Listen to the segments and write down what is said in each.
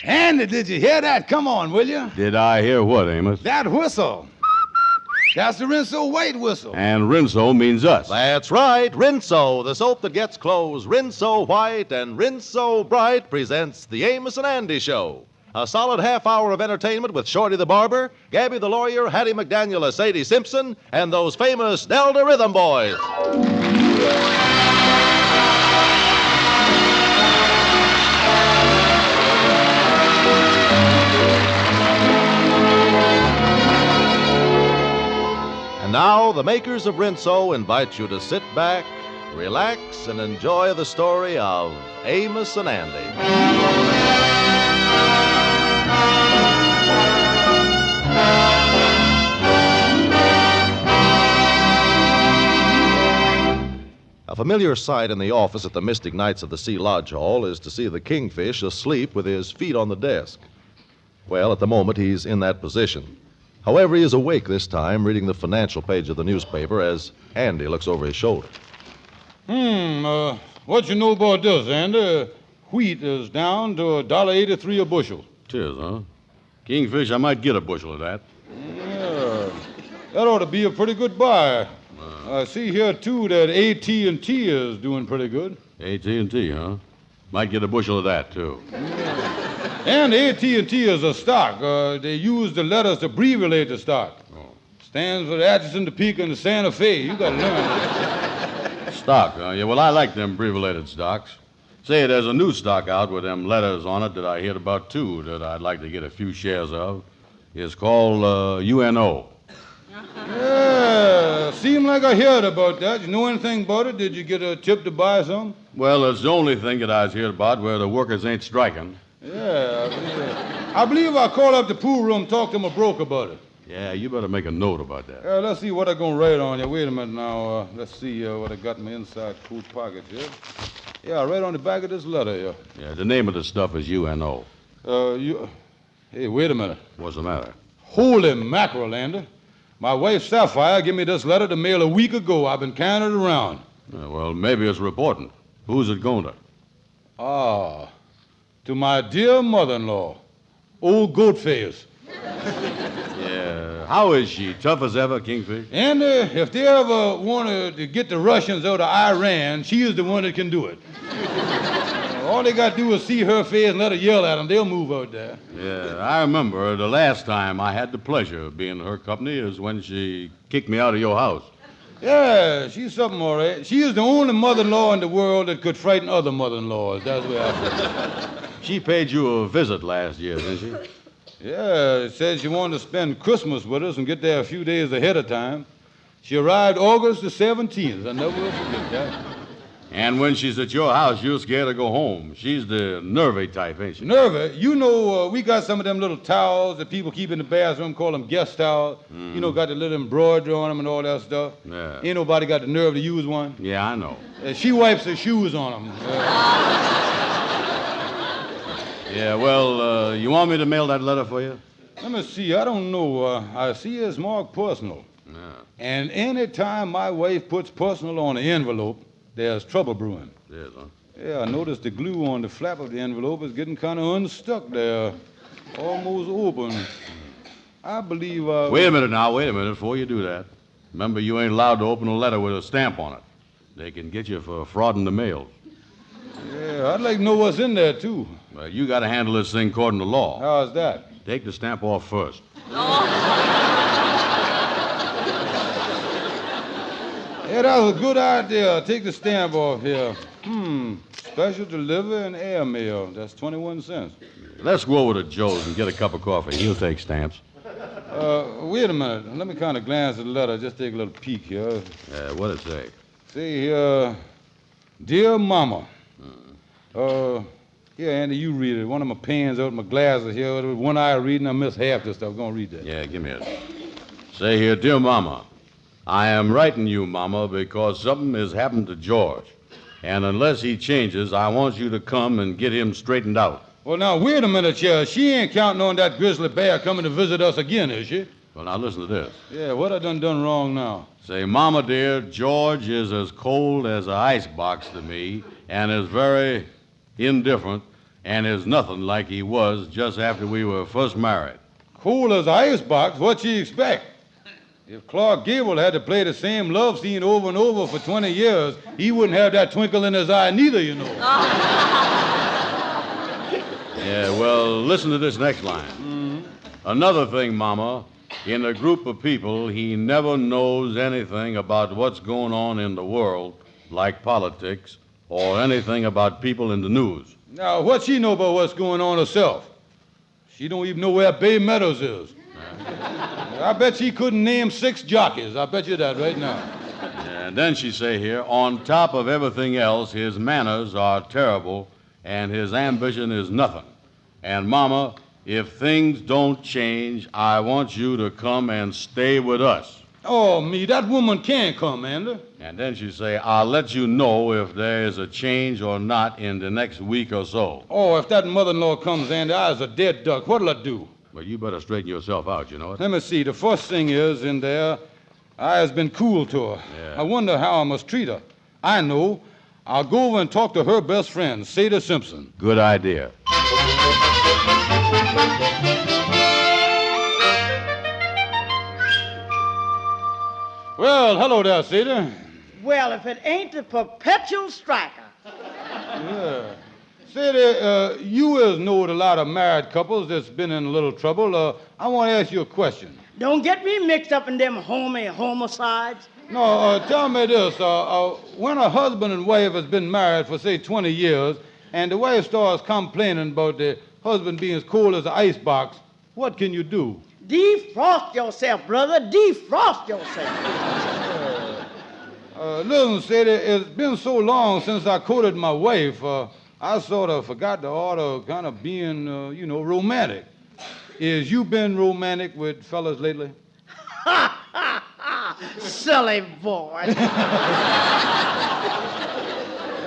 Andy, did you hear that? Come on, will you? Did I hear what, Amos? That whistle. That's the Rinso White whistle. And Rinso means us. That's right. Rinso, the soap that gets clothes Rinso white and Rinso bright, presents the Amos and Andy Show. A solid half hour of entertainment with Shorty the Barber, Gabby the Lawyer, Hattie McDaniel as Sadie Simpson, and those famous Delta Rhythm Boys. And now, the makers of Rinso invite you to sit back, relax, and enjoy the story of Amos and Andy. A familiar sight in the office at the Mystic Nights of the Sea Lodge Hall is to see the Kingfish asleep with his feet on the desk. Well, at the moment, he's in that position. However, he is awake this time, reading the financial page of the newspaper as Andy looks over his shoulder. What you know about this, Andy? Wheat is down to $1.83 a bushel. 'Tis, huh? Kingfish, I might get a bushel of that. Yeah, that ought to be a pretty good buy. I see here, too, that AT&T is doing pretty good. AT&T, huh? Might get a bushel of that, too. And AT&T is a stock. They use the letters to abbreviate the stock. Oh. Stands for the Atchison, Topeka, and the Santa Fe. You got to learn that. Stock, huh? Yeah, well, I like them abbreviated stocks. Say, there's a new stock out with them letters on it that I heard about, too, that I'd like to get a few shares of. It's called UNO. Yeah, seemed like I heard about that. You know anything about it? Did you get a tip to buy some? Well, it's the only thing that I was heard about where the workers ain't striking. Yeah, I believe I called up the pool room, talked to my broker about it. Yeah, you better make a note about that. Let's see what I'm going to write on you. Wait a minute now. Let's see what I got in my inside coat pocket here. Yeah, right on the back of this letter here. Yeah, the name of the stuff is UNO. Hey, wait a minute. What's the matter? Holy mackerel, Andy. My wife, Sapphire, gave me this letter to mail a week ago. I've been carrying it around. Well, maybe it's important. Who's it going to? To my dear mother-in-law, old Goatface. Yeah, how is she? Tough as ever, Kingfish? And if they ever wanted to get the Russians out of Iran, she is the one that can do it. All they got to do is see her face and let her yell at them. They'll move out there. Yeah, I remember the last time I had the pleasure of being in her company is when she kicked me out of your house. Yeah, she's something all right. She is the only mother-in-law in the world that could frighten other mother-in-laws. That's the way I feel. She paid you a visit last year, didn't she? Yeah, said she wanted to spend Christmas with us and get there a few days ahead of time. She arrived August the 17th. I never will forget that. And when she's at your house, you're scared to go home. She's the nervy type, ain't she? Nervy? You know, we got some of them little towels that people keep in the bathroom, call them guest towels. You know, got the little embroidery on them and all that stuff. Yeah. Ain't nobody got the nerve to use one. Yeah, I know. She wipes her shoes on them. Yeah, well, you want me to mail that letter for you? Let me see. I don't know. I see it's marked personal. Yeah. And any time my wife puts personal on the envelope, there's trouble brewing. Yes, huh? Yeah, I noticed the glue on the flap of the envelope is getting kind of unstuck there. Almost open. I believe Wait a minute before you do that. Remember, you ain't allowed to open a letter with a stamp on it. They can get you for fraud in the mail. Yeah, I'd like to know what's in there, too. Well, you got to handle this thing according to law. How's that? Take the stamp off first. Yeah, that was a good idea. Take the stamp off here. Special delivery and air mail. That's 21 cents. Let's go over to Joe's and get a cup of coffee. He'll take stamps. Wait a minute. Let me kind of glance at the letter. Just take a little peek here. What'd it say? Say here, Dear Mama. Here, Andy, you read it. One of my pens out of my glasses here. With one eye reading, I missed half this stuff. Go and read that. Yeah, give me it. Say here, Dear Mama, I am writing you, Mama, because something has happened to George. And unless he changes, I want you to come and get him straightened out. Well, now, wait a minute, Chair. She ain't counting on that grizzly bear coming to visit us again, is she? Well, now listen to this. Yeah, what I done wrong now? Say, Mama, dear, George is as cold as an icebox to me and is very indifferent, and is nothing like he was just after we were first married. Cool as an icebox, what'd she expect? If Clark Gable had to play the same love scene over and over for 20 years, he wouldn't have that twinkle in his eye neither, you know. Yeah, well, listen to this next line. Another thing, Mama, in a group of people, he never knows anything about what's going on in the world, like politics, or anything about people in the news. Now, what she know about what's going on herself? She don't even know where Bay Meadows is. I bet she couldn't name 6 jockeys. I bet you that right now. And then she say here, on top of everything else, his manners are terrible, and his ambition is nothing. And, Mama, if things don't change, I want you to come and stay with us. Oh, me, that woman can't come, Andy. And then she say, I'll let you know if there is a change or not in the next week or so. Oh, if that mother-in-law comes, Andy, I's a dead duck. What'll I do? Well, you better straighten yourself out, you know it. Let me see. The first thing is, in there, I has been cool to her. Yeah. I wonder how I must treat her. I know. I'll go over and talk to her best friend, Sadie Simpson. Good idea. Well, hello there, Sadie. Well, if it ain't the perpetual striker. Yeah. Sadie, you has knowed a lot of married couples that's been in a little trouble. I want to ask you a question. Don't get me mixed up in them homicides. No, tell me this. When a husband and wife has been married for, say, 20 years, and the wife starts complaining about the husband being as cold as an icebox, what can you do? Defrost yourself, brother. Defrost yourself. Listen, Sadie, it's been so long since I courted my wife, I sort of forgot the art of kind of being, romantic. Is you been romantic with fellas lately? Silly boy.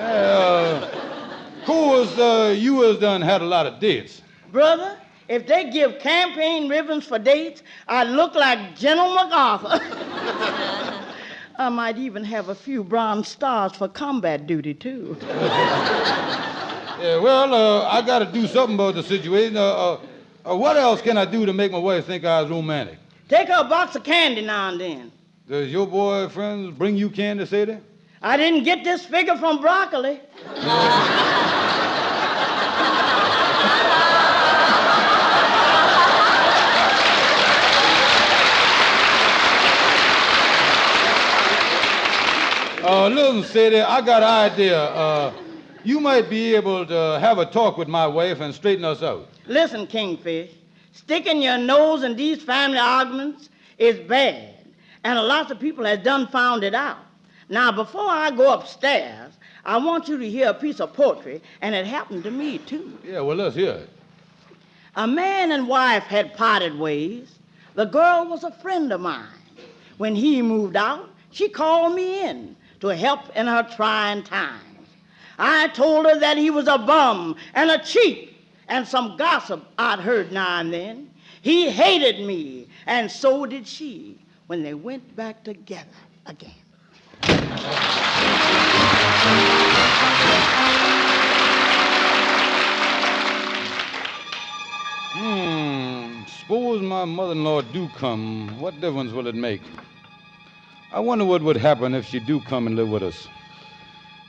Of course, you has done had a lot of dates. Brother, if they give campaign ribbons for dates, I look like General MacArthur. I might even have a few bronze stars for combat duty, too. Yeah, well, I got to do something about the situation. What else can I do to make my wife think I was romantic? Take her a box of candy now and then. Does your boyfriend bring you candy, Sadie? I didn't get this figure from broccoli. Listen, Sadie, I got an idea. You might be able to have a talk with my wife and straighten us out. Listen, Kingfish, sticking your nose in these family arguments is bad, and a lot of people has done found it out. Now, before I go upstairs, I want you to hear a piece of poetry, and it happened to me, too. Yeah, well, let's hear it. A man and wife had parted ways. The girl was a friend of mine. When he moved out, she called me in to help in her trying times. I told her that he was a bum and a cheat and some gossip I'd heard now and then. He hated me, and so did she when they went back together again. Suppose my mother-in-law do come. What difference will it make? I wonder what would happen if she do come and live with us.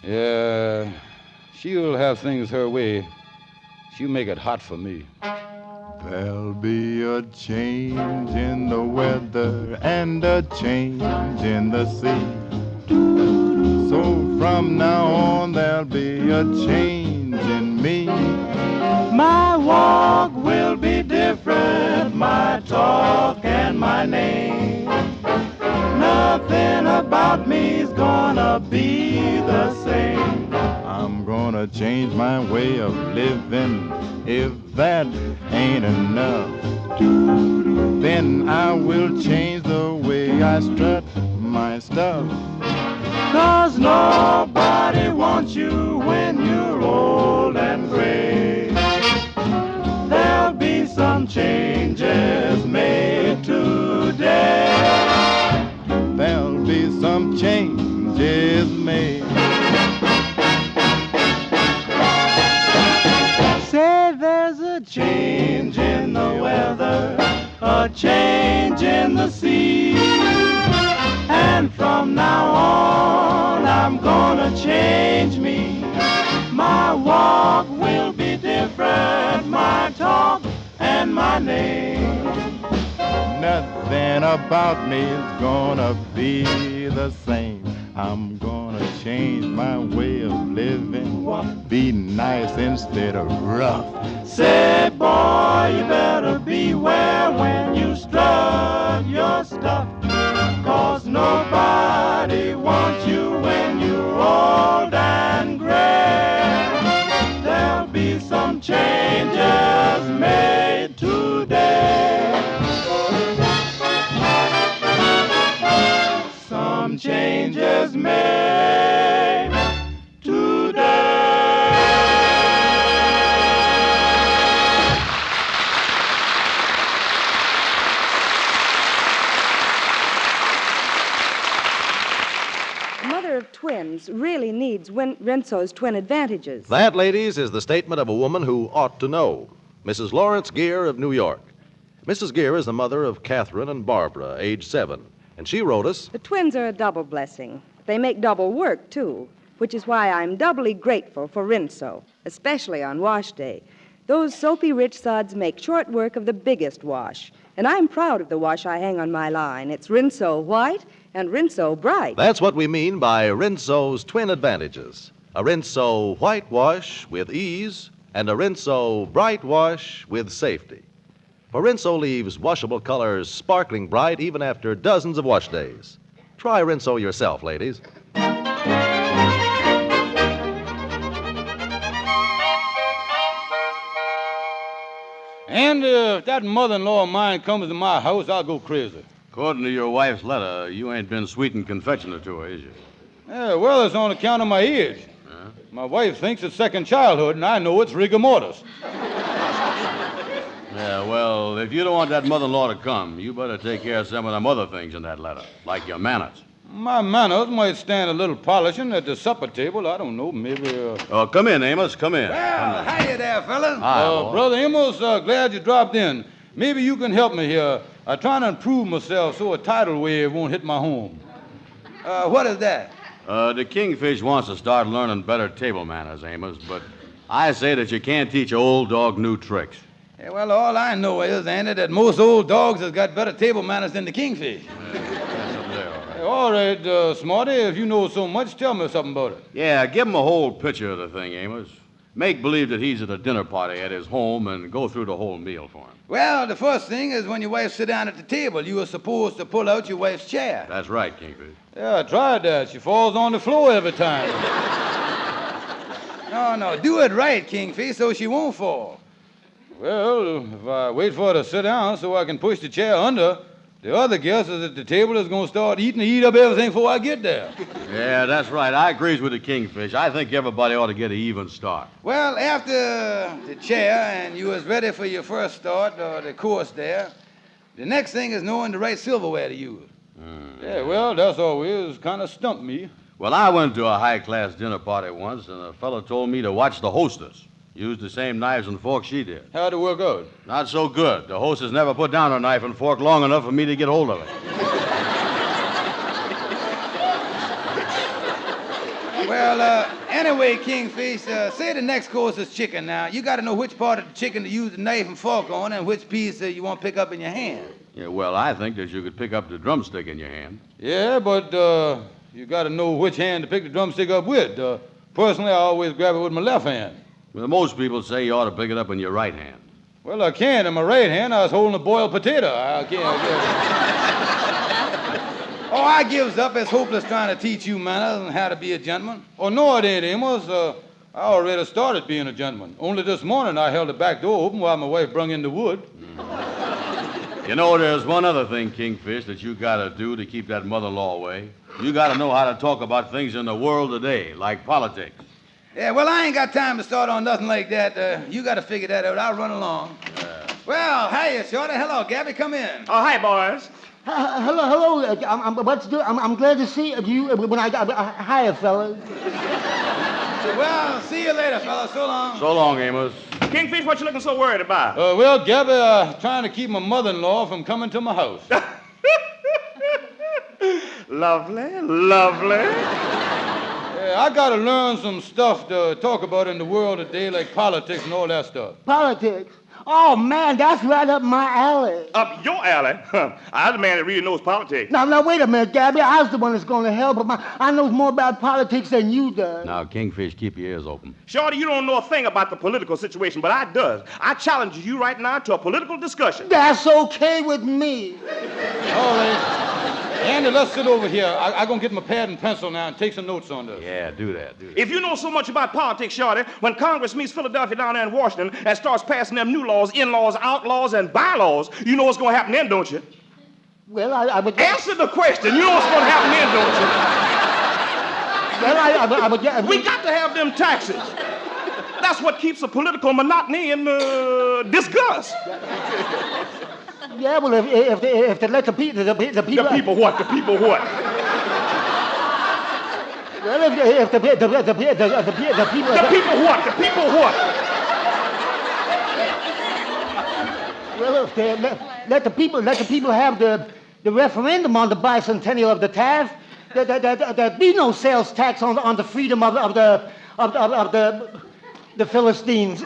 Yeah, she'll have things her way. She'll make it hot for me. There'll be a change in the weather and a change in the sea. So from now on there'll be a change in me. My walk will be different, my talk and my name. Nothing about me's gonna be the same. I'm gonna change my way of living. If that ain't enough, then I will change the way I strut my stuff. 'Cause nobody wants you when you're old and gray. There'll be some changes made today. There'll be some changes made. Say change in the weather, a change in the sea. And from now on, I'm gonna change me. My walk will be different, my talk and my name. Nothing about me is gonna be the same. I'm gonna change my way of living, be nice instead of rough. Say, boy, you better beware when you strut your stuff, 'cause nobody wants you when you're old and gray. There'll be some changes made today. Some changes made today. A mother of twins really needs Rinso's twin advantages. That, ladies, is the statement of a woman who ought to know. Mrs. Lawrence Gear of New York. Mrs. Gear is the mother of Catherine and Barbara, age 7. And she wrote us, The twins are a double blessing. They make double work, too, which is why I'm doubly grateful for Rinso, especially on wash day. Those soapy rich suds make short work of the biggest wash. And I'm proud of the wash I hang on my line. It's Rinso White and Rinso Bright. That's what we mean by Rinso's twin advantages. A Rinso white wash with ease and a Rinso bright wash with safety. For Rinso leaves washable colors sparkling bright even after dozens of wash days. Try Rinso yourself, ladies. And if that mother-in-law of mine comes to my house, I'll go crazy. According to your wife's letter, you ain't been sweet and confectionate to her, is you? Yeah, well, it's on account of my age. My wife thinks it's second childhood, and I know it's rigor mortis. Yeah, well, if you don't want that mother-in-law to come, you better take care of some of them other things in that letter, like your manners. My manners might stand a little polishing at the supper table. I don't know, maybe... Oh, come in, Amos. Come in. Well, hiya there, fellas. Hi, boy. Brother Amos, glad you dropped in. Maybe you can help me here. I'm trying to improve myself so a tidal wave won't hit my home. What is that? The Kingfish wants to start learning better table manners, Amos, but I say that you can't teach an old dog new tricks. Yeah, well, all I know is, Andy, that most old dogs has got better table manners than the Kingfish. All right, Smarty, if you know so much, tell me something about it. Yeah, give him a whole picture of the thing, Amos. Make believe that he's at a dinner party at his home and go through the whole meal for him. Well, the first thing is when your wife sit down at the table, you are supposed to pull out your wife's chair. That's right, Kingfish. Yeah, I tried that. She falls on the floor every time. No, do it right, Kingfish, so she won't fall. Well, if I wait for her to sit down so I can push the chair under, the other guests at the table is going to start eat up everything before I get there. Yeah, that's right. I agrees with the Kingfish. I think everybody ought to get an even start. Well, after the chair and you was ready for your first start or the course there, the next thing is knowing the right silverware to use. Yeah, well, that's always kind of stumped me. Well, I went to a high-class dinner party once, and a fellow told me to watch the hostess. Use the same knives and forks she did. How'd it work out? Not so good. The hostess never put down her knife and fork long enough for me to get hold of it. Well, anyway, Kingfish, say the next course is chicken now. You got to know which part of the chicken to use the knife and fork on and which piece you want to pick up in your hand. Yeah, well, I think that you could pick up the drumstick in your hand. Yeah, but you got to know which hand to pick the drumstick up with. Personally, I always grab it with my left hand. Well, most people say you ought to pick it up in your right hand. Well, I can't. In my right hand, I was holding a boiled potato. I can't. Oh, I gives up. It's hopeless trying to teach you manners and how to be a gentleman. Oh, no, it ain't, Amos. I already started being a gentleman. Only this morning I held the back door open while my wife brung in the wood. You know, there's one other thing, Kingfish, that you got to do to keep that mother-in-law away. You got to know how to talk about things in the world today, like politics. Yeah, well, I ain't got time to start on nothing like that. You got to figure that out. I'll run along. Well, hiya, Shorty. Hello, Gabby. Come in. Oh, hi, boys. Hello. I'm glad to see you. Hiya, fellas. Well, see you later, fella. So long. So long, Amos. Kingfish, what you looking so worried about? Well, Gabby, trying to keep my mother-in-law from coming to my house. Lovely, lovely. I gotta learn some stuff to talk about in the world today, like politics and all that stuff. Politics? Oh, man, that's right up my alley. Up your alley? I'm the man that really knows politics. Now, wait a minute, Gabby. I was the one that's going to help, but I know more about politics than you do. Now, Kingfish, keep your ears open. Shorty, you don't know a thing about the political situation, but I does. I challenge you right now to a political discussion. That's okay with me. All right. Andy, let's sit over here. I'm gonna get my pad and pencil now and take some notes on this. Yeah, do that. If you know so much about politics, Shorty, when Congress meets Philadelphia down there in Washington and starts passing them new laws, in-laws, outlaws, and bylaws, you know what's gonna happen then, don't you? Well, I would... Answer the question. You know what's gonna happen then, don't you? Well, I would... We got to have them taxes. That's what keeps the political monotony and disgust. Yeah, well, if they let the people... The people what? The people what? Well, if the people... The people what? The people what? Well, if they let the people have the referendum on the bicentennial of the tax, there'd be no sales tax on the freedom of the Philistines.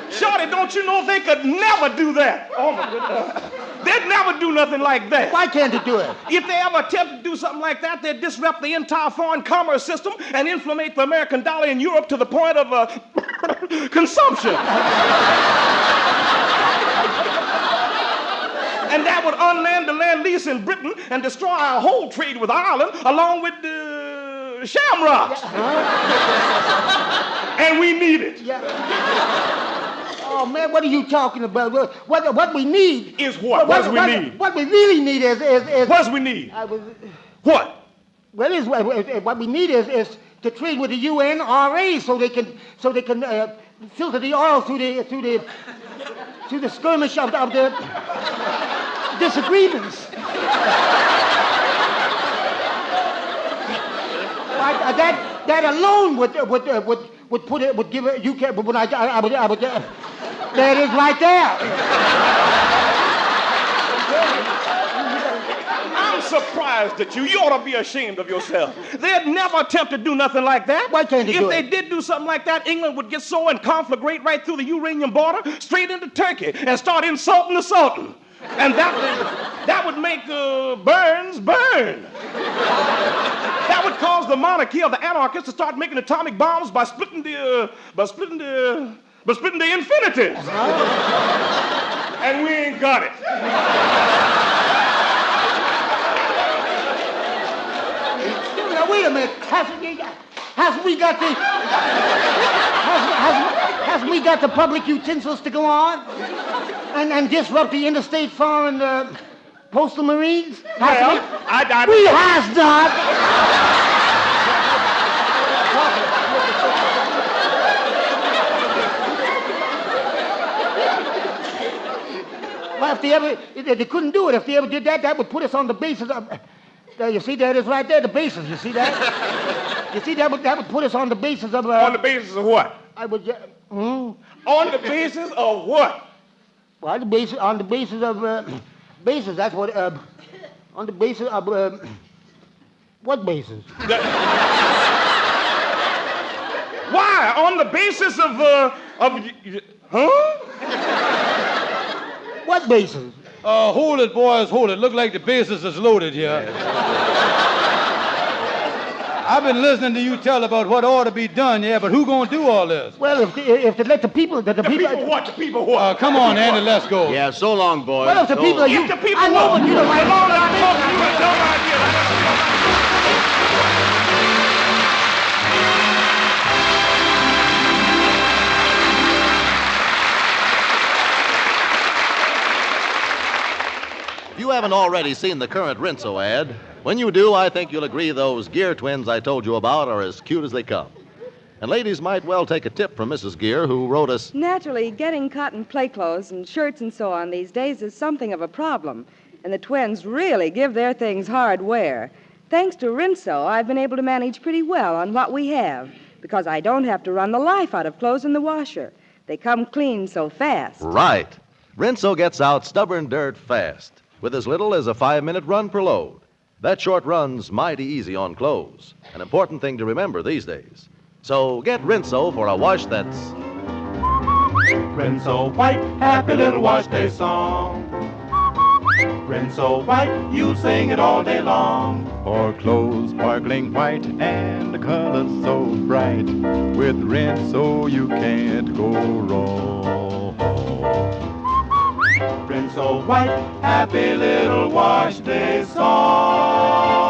Shorty, don't you know they could never do that? Oh, my goodness. They'd never do nothing like that. Why can't they do it? If they ever attempt to do something like that, they'd disrupt the entire foreign commerce system and inflammate the American dollar in Europe to the point of consumption. And that would unland the land lease in Britain and destroy our whole trade with Ireland, along with the shamrocks. And we need it. Yeah. Oh, man, what are you talking about? What we need... Is what? What do we need? What we really need is... What do we need? What? Well, what we need is to trade with the UNRA so they can filter the oil through the skirmish of the disagreements. That alone would give it. You can. But I would. There it is, right there. I'm surprised at you. You ought to be ashamed of yourself. They'd never attempt to do nothing like that. Why can't they do it? If they did do something like that, England would get so and conflagrate right through the Uranian border, straight into Turkey, and start insulting the Sultan. And that would make Burns burn. That would cause the monarchy of the anarchists to start making atomic bombs by splitting the infinities. And we ain't got it. Now wait a minute. Hasn't we got the public utensils to go on and disrupt the interstate foreign postal marines? Well, we has not. Well, if they couldn't do it. If they ever did that, that would put us on the basis of. You see, that is right there, the basis. You see that? You see, that would put us on the basis of. On the basis of what? On the basis of what? Well, on the basis of basis. That's what. On the basis of what basis? Why? On the basis of huh? What basis? Hold it, boys, hold it. Look like the basis is loaded here. I've been listening to you tell about what ought to be done, yeah, but who gonna do all this? Well, if they let the people... The people what? The people what? Come on, Andy, let's go. Yeah, so long, boys. Well, if the people... If the people I know what? what you don't like. If you haven't already seen the current Rinso ad, when you do, I think you'll agree those Gear twins I told you about are as cute as they come. And ladies might well take a tip from Mrs. Gear, who wrote us... Naturally, getting cotton play clothes and shirts and so on these days is something of a problem. And the twins really give their things hard wear. Thanks to Rinso, I've been able to manage pretty well on what we have because I don't have to run the life out of clothes in the washer. They come clean so fast. Right. Rinso gets out stubborn dirt fast, with as little as a 5-minute run per load. That short run's mighty easy on clothes. An important thing to remember these days. So get Rinso for a wash that's... Rinso White, happy little wash day song. Rinso White, you sing it all day long. For clothes sparkling white and the color so bright, with Rinso you can't go wrong. Rinso White, happy little wash day song.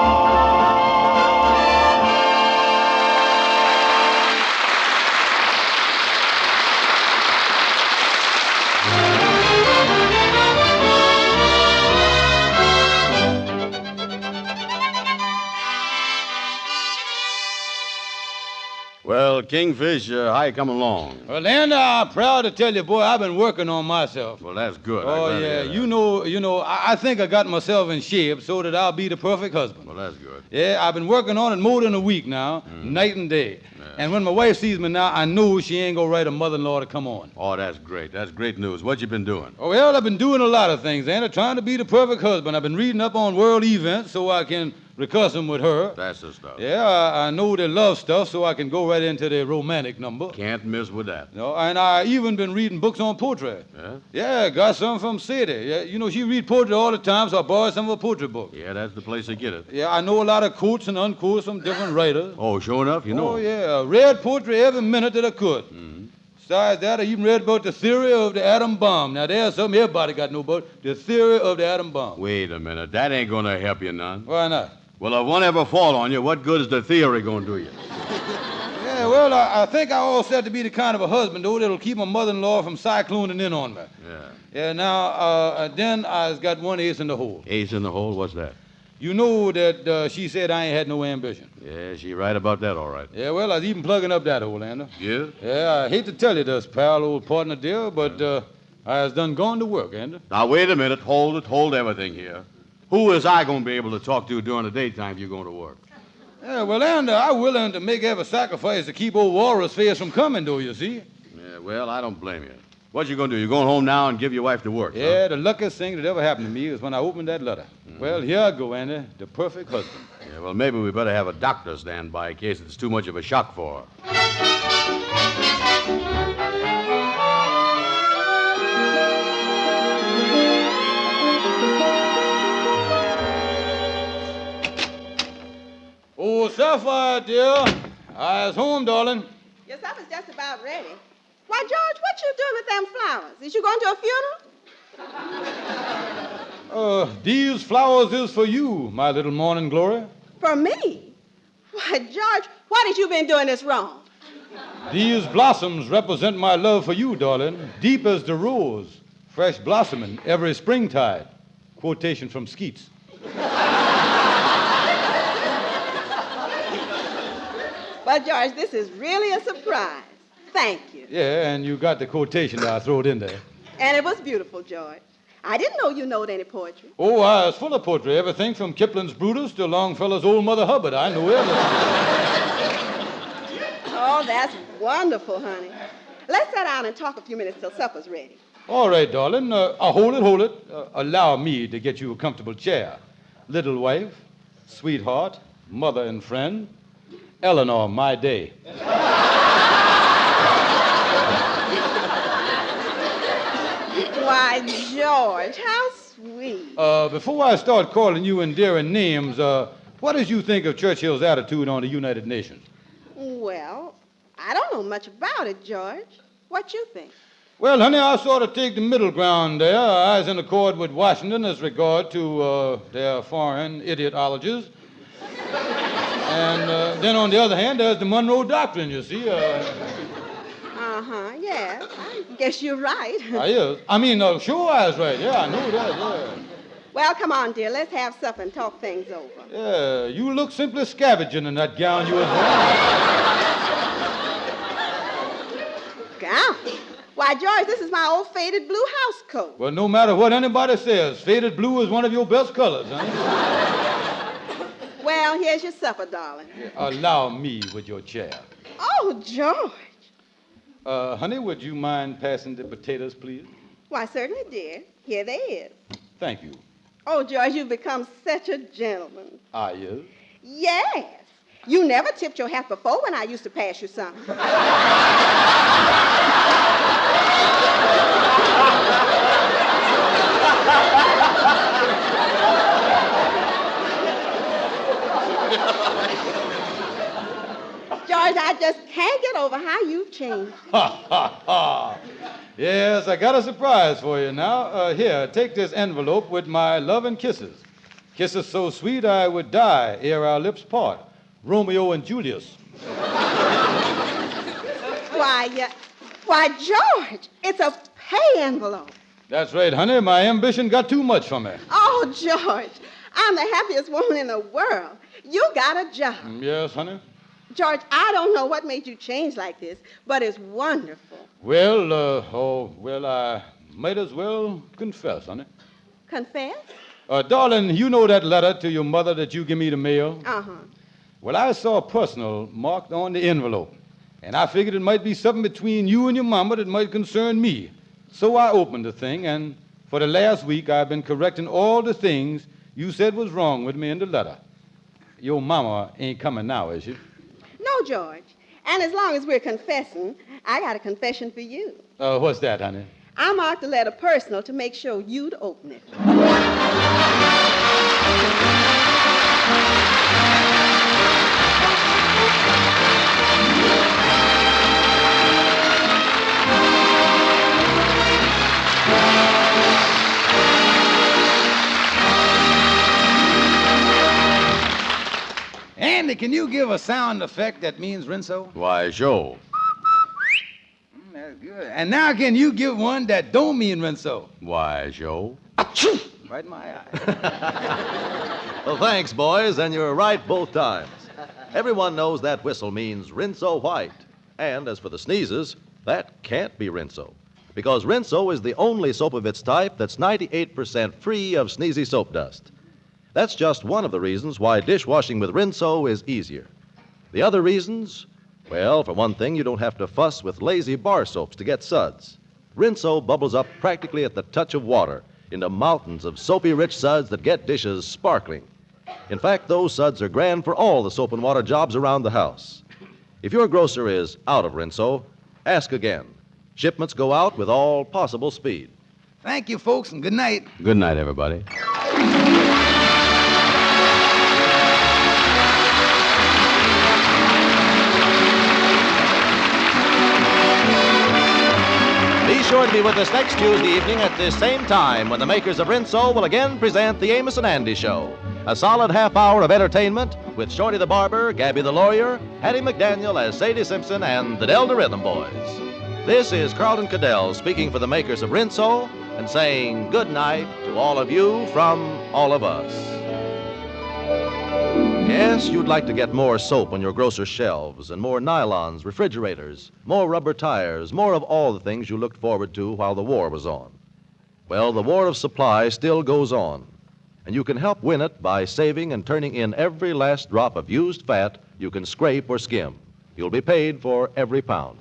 Well, Kingfish, how you coming along? Well, Andy, I'm proud to tell you, boy, I've been working on myself. Well, that's good. I'm Oh, glad to yeah. hear that. You know, I think I got myself in shape so that I'll be the perfect husband. Well, that's good. Yeah, I've been working on it more than a week now, night and day. Yeah. And when my wife sees me now, I know she ain't gonna write a mother-in-law to come on. Oh, that's great. That's great news. What you been doing? Oh, well, I've been doing a lot of things, Andy, trying to be the perfect husband. I've been reading up on world events so I can recuss them with her. That's the stuff. Yeah, I know they love stuff, so I can go right into the romantic number. Can't miss with that. No, and I even been reading books on poetry. Yeah? Yeah, got some from Sadie. Yeah, you know, she read poetry all the time, so I borrowed some of her poetry books. Yeah, that's the place to get it. Yeah, I know a lot of quotes and unquotes from different writers. Oh, sure enough, you know. Oh, yeah, I read poetry every minute that I could. Besides that, I even read about the theory of the atom bomb. Now, there's something everybody got to know about, the theory of the atom bomb. Wait a minute. That ain't going to help you none. Why not? Well, if one ever fall on you, what good is the theory going to do you? Yeah, well, I think I all set to be the kind of a husband, though, that'll keep my mother-in-law from cycloning in on me. Yeah. Yeah, now, then I've got one ace in the hole. Ace in the hole? What's that? You know that she said I ain't had no ambition. Yeah, she right about that, all right. Yeah, well, I was even plugging up that hole, Andy. Yeah? Yeah, I hate to tell you this, pal, old partner dear, but I was done gone to work, Andy. Now, wait a minute. Hold it. Hold everything here. Who is I going to be able to talk to during the daytime if you're going to work? Yeah, well, Andy, I'm willing to make every sacrifice to keep old Walrus face from coming, though, you see. Yeah, well, I don't blame you. What you going to do? You going home now and give your wife to work? Yeah, Huh? the luckiest thing that ever happened to me is when I opened that letter. Well, here I go, Andy, the perfect husband. Yeah, well, maybe we better have a doctor stand by in case it's too much of a shock for her. Oh, Sapphire, dear, I was home, darling. Your supper's just about ready. Why, George, what you doing with them flowers? Is you going to a funeral? These flowers is for you, my little morning glory. For me? Why, George, what have you been doing this wrong? These blossoms represent my love for you, darling, deep as the rose, fresh blossoming every springtide. Quotation from Skeets. Well, George, this is really a surprise. Thank you. Yeah, and you got the quotation that I throw it in there. And it was beautiful, George. I didn't know you knowed any poetry. Oh, I was full of poetry. Everything from Kipling's Brutus to Longfellow's Old Mother Hubbard. I know everything. Oh, that's wonderful, honey. Let's sit down and talk a few minutes till supper's ready. All right, darling. Hold it. Allow me to get you a comfortable chair. Little wife, sweetheart, mother and friend, Eleanor, my day. Why, George, how sweet. Before I start calling you endearing names, what did you think of Churchill's attitude on the United Nations? Well, I don't know much about it, George. What you think? Well, honey, I sort of take the middle ground there. I was in accord with Washington as regard to their foreign idiotologies. And then on the other hand, there's the Monroe Doctrine, you see. Yeah. I guess you're right. I mean, sure I was right. Yeah, I know that, yeah. Well, come on, dear. Let's have supper and talk things over. Yeah, you look simply scavenging in that gown you was wearing. Gown? Why, George, this is my old faded blue house coat. Well, no matter what anybody says, faded blue is one of your best colors, huh? Well, Well, here's your supper, darling. Allow me with your chair. Oh, George. Honey, would you mind passing the potatoes, please? Why, certainly, dear. Here they is. Thank you. Oh, George, you've become such a gentleman. Ah, yes? Yes. You never tipped your hat before when I used to pass you something. George, I just can't get over how you've changed. Ha, ha, ha. Yes, I got a surprise for you now. Here, take this envelope with my love and kisses. Kisses so sweet I would die ere our lips part. Romeo and Julius. Why, George, it's a pay envelope. That's right, honey. My ambition got too much for me. Oh, George, I'm the happiest woman in the world. You got a job. Yes, honey? George, I don't know what made you change like this, but it's wonderful. Well, I might as well confess, honey. Confess? Darling, you know that letter to your mother that you give me to mail? Uh-huh. Well, I saw personal marked on the envelope, and I figured it might be something between you and your mama that might concern me. So I opened the thing, and for the last week I've been correcting all the things you said was wrong with me in the letter. Your mama ain't coming now, is she? No, George. And as long as we're confessing, I got a confession for you. What's that, honey? I marked the letter personal to make sure you'd open it. Andy, can you give a sound effect that means Rinso? Why, sure. That's good. And now can you give one that don't mean Rinso? Why, sure. Right in my eye. Well, thanks, boys, and you're right both times. Everyone knows that whistle means Rinso White. And as for the sneezes, that can't be Rinso. Because Rinso is the only soap of its type that's 98% free of sneezy soap dust. That's just one of the reasons why dishwashing with Rinso is easier. The other reasons? Well, for one thing, you don't have to fuss with lazy bar soaps to get suds. Rinso bubbles up practically at the touch of water into mountains of soapy-rich suds that get dishes sparkling. In fact, those suds are grand for all the soap and water jobs around the house. If your grocer is out of Rinso, ask again. Shipments go out with all possible speed. Thank you, folks, and good night. Good night, everybody. Be sure to be with us next Tuesday evening at this same time when the makers of Rinso will again present the Amos and Andy Show. A solid half hour of entertainment with Shorty the Barber, Gabby the Lawyer, Hattie McDaniel as Sadie Simpson, and the Delta Rhythm Boys. This is Carlton Cadell speaking for the makers of Rinso and saying good night to all of you from all of us. Yes, you'd like to get more soap on your grocer's shelves and more nylons, refrigerators, more rubber tires, more of all the things you looked forward to while the war was on. Well, the war of supply still goes on, and you can help win it by saving and turning in every last drop of used fat you can scrape or skim. You'll be paid for every pound.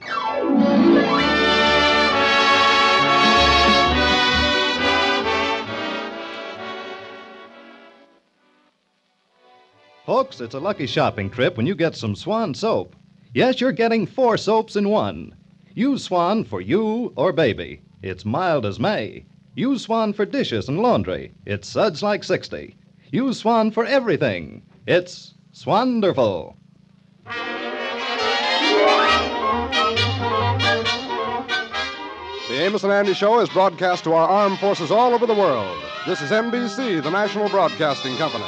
Folks, it's a lucky shopping trip when you get some Swan soap. Yes, you're getting 4 soaps in one. Use Swan for you or baby. It's mild as May. Use Swan for dishes and laundry. It's suds like 60. Use Swan for everything. It's Swanderful. The Amos and Andy Show is broadcast to our armed forces all over the world. This is NBC, the national broadcasting company.